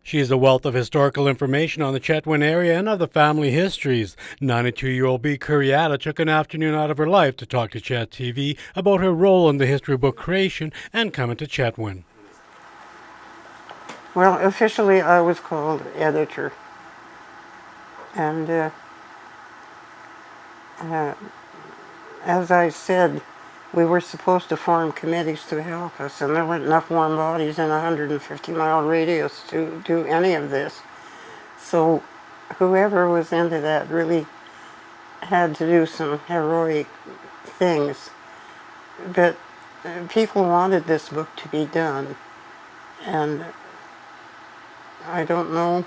She is a wealth of historical information on the Chetwynd area and other family histories. 92-year-old Bea Kurjata took an afternoon out of her life to talk to Chet TV about her role in the history book creation and coming to Chetwynd. Well, officially I was called editor, and uh, as I said, we were supposed to form committees to help us, and there weren't enough warm bodies in a 150-mile radius to do any of this. So whoever was into that really had to do some heroic things. But people wanted this book to be done, and I don't know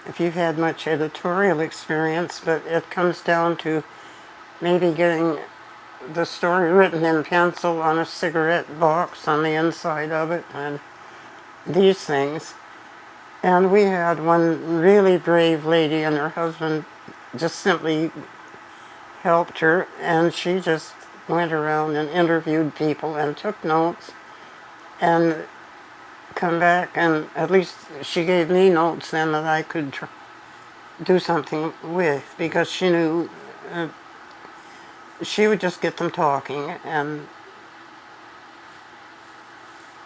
if you've had much editorial experience, but it comes down to maybe getting the story written in pencil on a cigarette box on the inside of it and these things. And we had one really brave lady, and her husband just simply helped her, and she just went around and interviewed people and took notes and come back, and at least she gave me notes then that I could do something with, because she knew she would just get them talking, and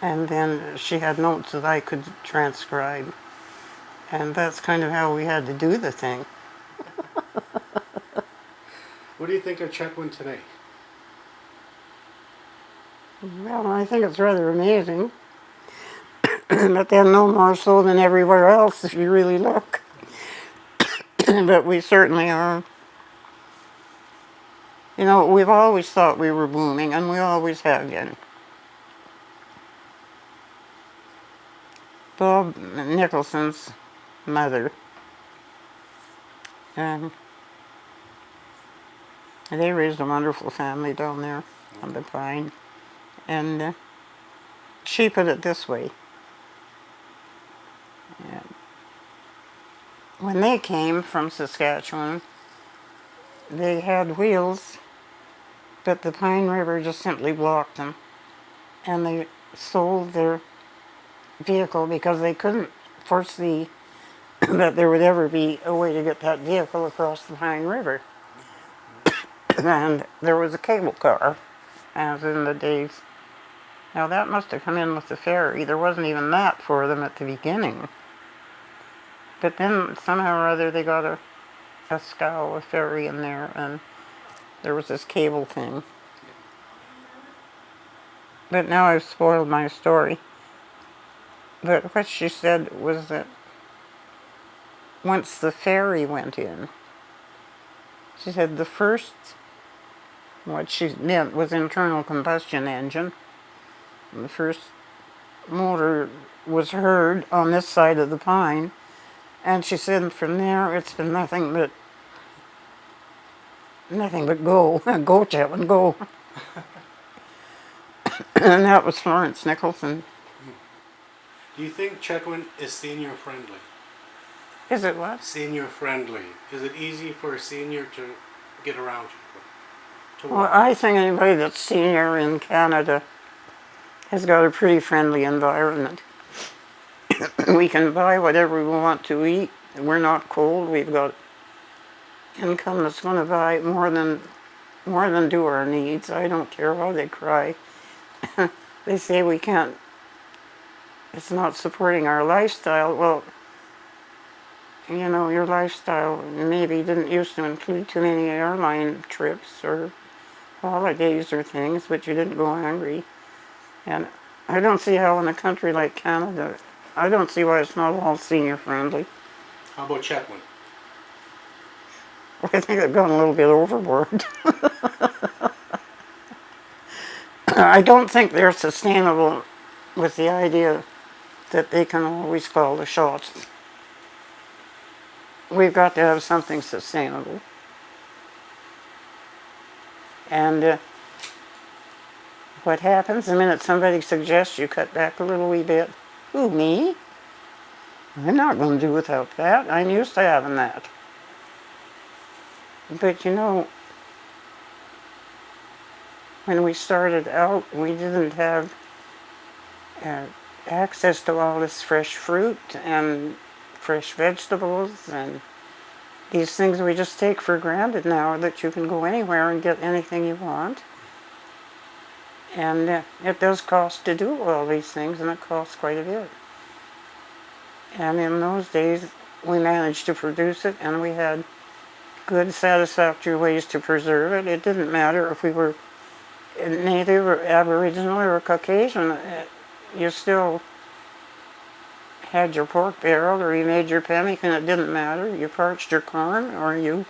then she had notes that I could transcribe, and that's kind of how we had to do the thing. What do you think of Chetwynd today? Well, I think it's rather amazing, but then no more so than everywhere else if you really look. But we certainly are. You know, we've always thought we were booming, and we always have been. Bob Nicholson's mother, and they raised a wonderful family down there on the Pine. And she put it this way. When they came from Saskatchewan, they had wheels, but the Pine River just simply blocked them. And they sold their vehicle because they couldn't foresee that there would ever be a way to get that vehicle across the Pine River. And there was a cable car, as in the days. Now that must have come in with the ferry. There wasn't even that for them at the beginning. But then somehow or other they got a scow, a ferry in there, and there was this cable thing. But now I've spoiled my story. But what she said was that once the ferry went in, she said the first, what she meant was internal combustion engine. And the first motor was heard on this side of the Pine, and she said from there it's been nothing but go, go Chetwynd, go. And that was Florence Nicholson. Do you think Chetwynd is senior friendly? Is it what? Senior friendly. Is it easy for a senior to get around Chetwynd? Well, I think anybody that's senior in Canada has got a pretty friendly environment. We can buy whatever we want to eat. We're not cold. We've got income that's going to buy more than do our needs. I don't care how they cry. They say we can't, it's not supporting our lifestyle. Well, you know, your lifestyle maybe didn't used to include too many airline trips or holidays or things, but you didn't go hungry. And I don't see how in a country like Canada, I don't see why it's not all senior friendly. How about Chetwynd? I think they've gone a little bit overboard. I don't think they're sustainable with the idea that they can always call the shots. We've got to have something sustainable. And what happens the minute somebody suggests you cut back a little wee bit? Who, me? I'm not going to do without that. I'm used to having that. But you know, when we started out, we didn't have access to all this fresh fruit and fresh vegetables and these things we just take for granted now, that you can go anywhere and get anything you want. And it does cost to do all these things, and it costs quite a bit. And in those days, we managed to produce it, and we had good, satisfactory ways to preserve it. It didn't matter if we were Native or Aboriginal or Caucasian. You still had your pork barreled, or you made your pemmican. It didn't matter. You parched your corn, or you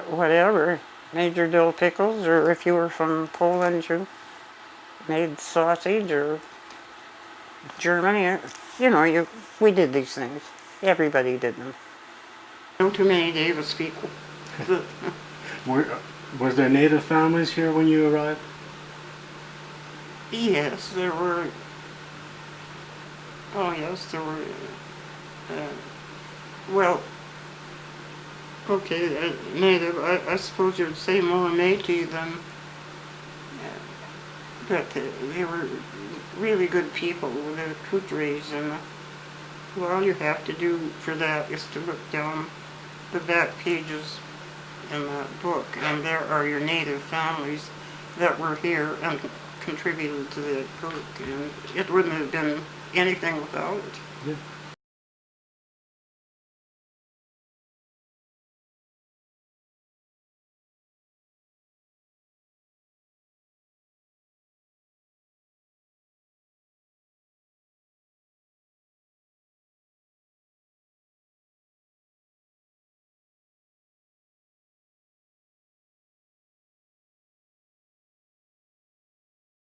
whatever, made your dill pickles, or if you were from Poland, you made sausage, or Germany. We did these things. Everybody did them. No too many Davis people. Was there native families here when you arrived? Yes, there were. Oh, yes, there were. Well, okay, native. I suppose you'd say more Métis than, but they were really good people with their couturiers, and all you have to do for that is to look down the back pages in that book, and there are your native families that were here and contributed to that book, and it wouldn't have been anything without it. Yeah.